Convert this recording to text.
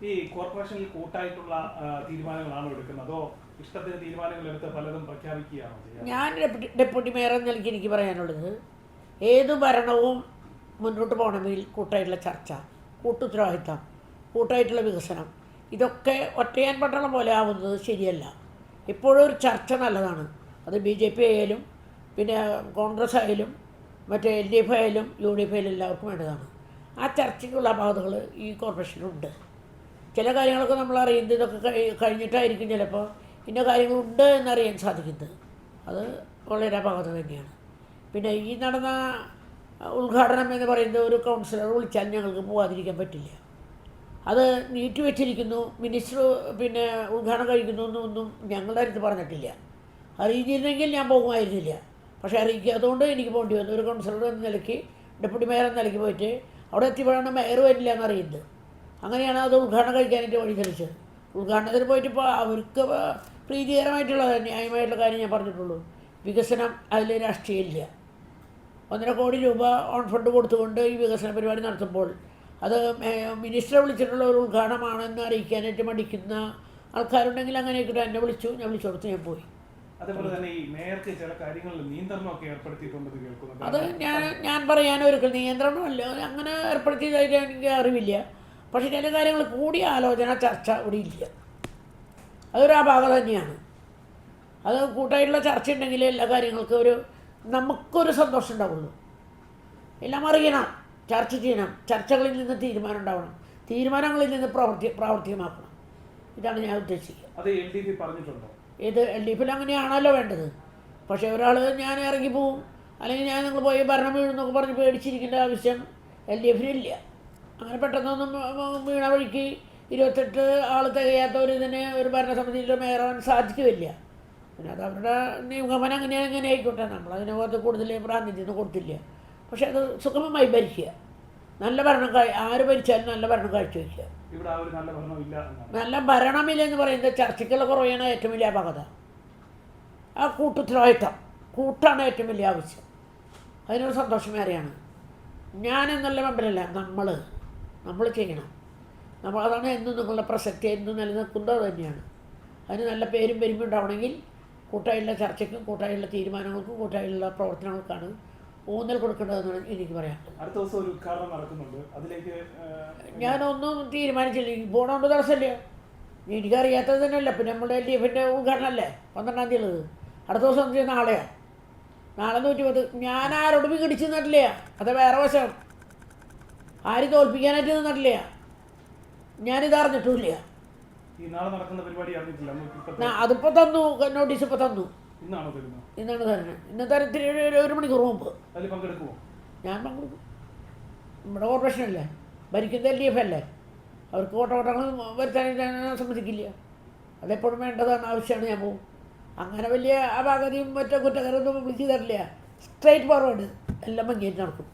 ഈ കോർപ്പറേഷനിൽ കൂട്ടായിട്ടുള്ള തീരുമാനങ്ങളാണോ എടുക്കുന്നത്, അതോ ഇഷ്ടത്തിന് തീരുമാനങ്ങൾ എടുത്ത് പലതും പ്രഖ്യാപിക്കുകയാണോ ചെയ്യുക? ഞാൻ ഡെപ്യൂട്ടി മേയർ എന്ന നിലയ്ക്ക് എനിക്ക് പറയാനുള്ളത്, ഏത് ഭരണവും മുന്നോട്ട് പോകണമെങ്കിൽ കൂട്ടായിട്ടുള്ള ചർച്ച, കൂട്ടുത്തരവാദിത്തം, കൂട്ടായിട്ടുള്ള വികസനം, ഇതൊക്കെ ഒറ്റയാൻ പട്ടണം പോലെ ആവുന്നത് ശരിയല്ല. ഇപ്പോഴും ഒരു ചർച്ച നല്ലതാണ്. അത് BJP ആയാലും പിന്നെ കോൺഗ്രസ് ആയാലും മറ്റേ LDF ആയാലും UDF ആയാലും എല്ലാവർക്കും വേണ്ടതാണ്. ആ ചർച്ചയ്ക്കുള്ള അപാകതകൾ ഈ കോർപ്പറേഷനുണ്ട്. ചില കാര്യങ്ങളൊക്കെ നമ്മൾ അറിയുന്നത് ഇതൊക്കെ കഴിഞ്ഞിട്ടായിരിക്കും ചിലപ്പോൾ ഇന്ന കാര്യങ്ങളുണ്ട് എന്നറിയാൻ സാധിക്കുന്നത്. അത് വളരെ അപാകത തന്നെയാണ്. പിന്നെ ഈ നടന്ന ഉദ്ഘാടനം എന്ന് പറയുന്നത് ഒരു കൗൺസിലർ വിളിച്ചാൽ ഞങ്ങൾക്ക് പോകാതിരിക്കാൻ പറ്റില്ല. അത് നീട്ടി വെച്ചിരിക്കുന്നു, മിനിസ്റ്റർ പിന്നെ ഉദ്ഘാടനം കഴിക്കുന്നു എന്നൊന്നും ഞങ്ങളുടെ അടുത്ത് പറഞ്ഞിട്ടില്ല. അറിയിച്ചിരുന്നെങ്കിൽ ഞാൻ പോകുമായിരുന്നില്ല. പക്ഷേ അറിയിക്കാത്തതുകൊണ്ട് എനിക്ക് പോകേണ്ടി വന്നു. ഒരു കൗൺസിലർ എന്ന നിലയ്ക്ക്, ഡെപ്യൂട്ടി മേയർ എന്ന നിലയ്ക്ക് പോയിട്ട് അവിടെ എത്തിയപ്പോഴാണ് മേയർ വരില്ല എന്നറിയുന്നത്. അങ്ങനെയാണ് അത് ഉദ്ഘാടനം കഴിക്കാനായിട്ട് വഴി തെളിച്ചത്. ഉദ്ഘാടനത്തിന് പോയിട്ട് ഇപ്പോൾ അവർക്ക് പ്രീതികരമായിട്ടുള്ള ന്യായമായിട്ടുള്ള കാര്യം ഞാൻ പറഞ്ഞിട്ടുള്ളൂ. വികസനം അതിൽ രാഷ്ട്രീയമില്ല. 1.5 കോടി രൂപ ഓൺ ഫണ്ട് കൊടുത്തുകൊണ്ട് ഈ വികസന പരിപാടി നടത്തുമ്പോൾ അത് മിനിസ്റ്ററെ വിളിച്ചിട്ടുള്ള ഒരു ഉദ്ഘാടനമാണെന്ന് അറിയിക്കാനായിട്ട് മടിക്കുന്ന ആൾക്കാരുണ്ടെങ്കിൽ അങ്ങനെയൊക്കെ എന്നെ വിളിച്ചു, ഞാൻ വിളിച്ചു കൊടുത്ത് ഞാൻ പോയി. അതേപോലെ തന്നെ ഈ മേയർക്ക് ചില കാര്യങ്ങളിൽ നിയന്ത്രണമൊക്കെ ഏർപ്പെടുത്തിയിട്ടുണ്ടെന്ന് കേൾക്കുന്നു. അത് ഞാൻ പറയാനൊരിക്കൽ നിയന്ത്രണമല്ല അങ്ങനെ ഏർപ്പെടുത്തിയതായിട്ട് എനിക്ക് അറിവില്ല. പക്ഷേ ചില കാര്യങ്ങൾ കൂടിയ ആലോചന, ചർച്ച ഇവിടെ ഇല്ല. അതൊരു അപാകത തന്നെയാണ്. അത് കൂട്ടായിട്ടുള്ള ചർച്ച ഉണ്ടെങ്കിൽ എല്ലാ കാര്യങ്ങൾക്കും നമുക്കൊരു സന്തോഷം ഉണ്ടാവുള്ളൂ. എല്ലാം അറിയണം, ചർച്ച ചെയ്യണം, ചർച്ചകളിൽ നിന്ന് തീരുമാനം ഉണ്ടാവണം, തീരുമാനങ്ങളിൽ നിന്ന് പ്രാവർത്തികമാക്കണം. ഇതാണ് ഞാൻ ഉദ്ദേശിക്കുക. അത് LDF പറഞ്ഞിട്ടുണ്ടോ? ഇത് LDFിൽ അങ്ങനെയാണല്ലോ വേണ്ടത്. പക്ഷേ ഒരാൾ ഞാൻ ഇറങ്ങിപ്പോവും അല്ലെങ്കിൽ ഞാൻ നിങ്ങൾ പോയി ഭരണം വീഴുന്നൊക്കെ പറഞ്ഞ് പേടിച്ചിരിക്കേണ്ട ആവശ്യം LDFിനില്ല. അങ്ങനെ പെട്ടെന്നൊന്നും വീണ വഴിക്ക് 28 ആൾ തികയാത്തവരിതിന് ഒരു ഭരണസമിതിയിലെ മേയറാൻ സാധിക്കില്ല. പിന്നെ അത് അവരുടെ നിഗമനം അങ്ങനെ ആയിക്കോട്ടെ. നമ്മളതിനെ പുറത്ത് കൂടുതൽ പ്രാതിനിധ്യം കൊടുത്തില്ല. പക്ഷെ അത് സുഗമമായി ഭരിക്കുക, നല്ല ഭരണം ആര് ഭരിച്ചാലും നല്ല ഭരണം കാഴ്ചവെക്കുക. നല്ല ഭരണമില്ലെന്ന് പറയുന്നത് ചർച്ചയ്ക്കുള്ള കുറവാണ് ഏറ്റവും വലിയ അപകട. ആ കൂട്ടുത്തരവാദിത്തം, കൂട്ടാണ് ഏറ്റവും വലിയ ആവശ്യം. അതിനൊരു സന്തോഷമേറെയാണ്. ഞാനെന്നുള്ള മെമ്പറല്ല, നമ്മൾ ചെയ്യണം. അതാണ് എന്നും നിങ്ങളുടെ പ്രസക്തി എന്നും നിലനിൽക്കുന്നത് തന്നെയാണ്. അതിന് നല്ല പേരും പെരുമയും ഉണ്ടാവണമെങ്കിൽ കൂട്ടായുള്ള ചർച്ചയ്ക്കും കൂട്ടായുള്ള തീരുമാനങ്ങൾക്കും കൂട്ടായുള്ള പ്രവർത്തനങ്ങൾക്കാണ് ഊന്നൽ കൊടുക്കേണ്ടതെന്നാണ് എനിക്ക് പറയാനുള്ളത്. അടുത്ത ദിവസം ഒരു ഉദ്ഘാടനം നടക്കുന്നുണ്ട്, അതിലേക്ക് ഞാനൊന്നും തീരുമാനിച്ചില്ല. പോകണമെന്ന് തടസ്സമില്ല. എനിക്കറിയാത്തത് തന്നെയല്ല. പിന്നെ നമ്മുടെ LDFിൻ്റെ ഉദ്ഘാടനമല്ലേ 12-ാം തീയതി ഉള്ളത്. അടുത്ത ദിവസം നാളെയാണ്. നാളെ 110. ഞാൻ ആരോടും വിഘടിച്ച് നിന്നിട്ടില്ല. അത് വേറെ വശം. ആരും തോൽപ്പിക്കാനായിട്ട് നിന്നിട്ടില്ല. ഞാനിത് അറിഞ്ഞിട്ടുമില്ല. അതിപ്പോൾ തന്നു, നോട്ടീസ് ഇപ്പോൾ തന്നു. ഇന്നാണ് തരുന്നത്. ഇന്ന് തരത്തിൽ 1 മണിക്കൂർ മുമ്പ് ഞാൻ പങ്കെടുക്കും. നമ്മുടെ കോർപ്പറേഷനല്ലേ, ഭരിക്കുന്ന LDF അല്ലേ, അവർക്ക് ഓട്ടങ്ങൾ വരുത്താൻ സമ്മതിക്കില്ല. അതെപ്പോഴും വേണ്ടതാണ്, ആവശ്യമാണ്. ഞാൻ പോകും. അങ്ങനെ വലിയ അപാകതയും മറ്റോ കുറ്റകരമൊന്നും വിളിച്ചു തരില്ല. സ്ട്രൈറ്റ് ഫോർവേഡ് എല്ലാം ഭംഗിയായിട്ട് നടക്കും.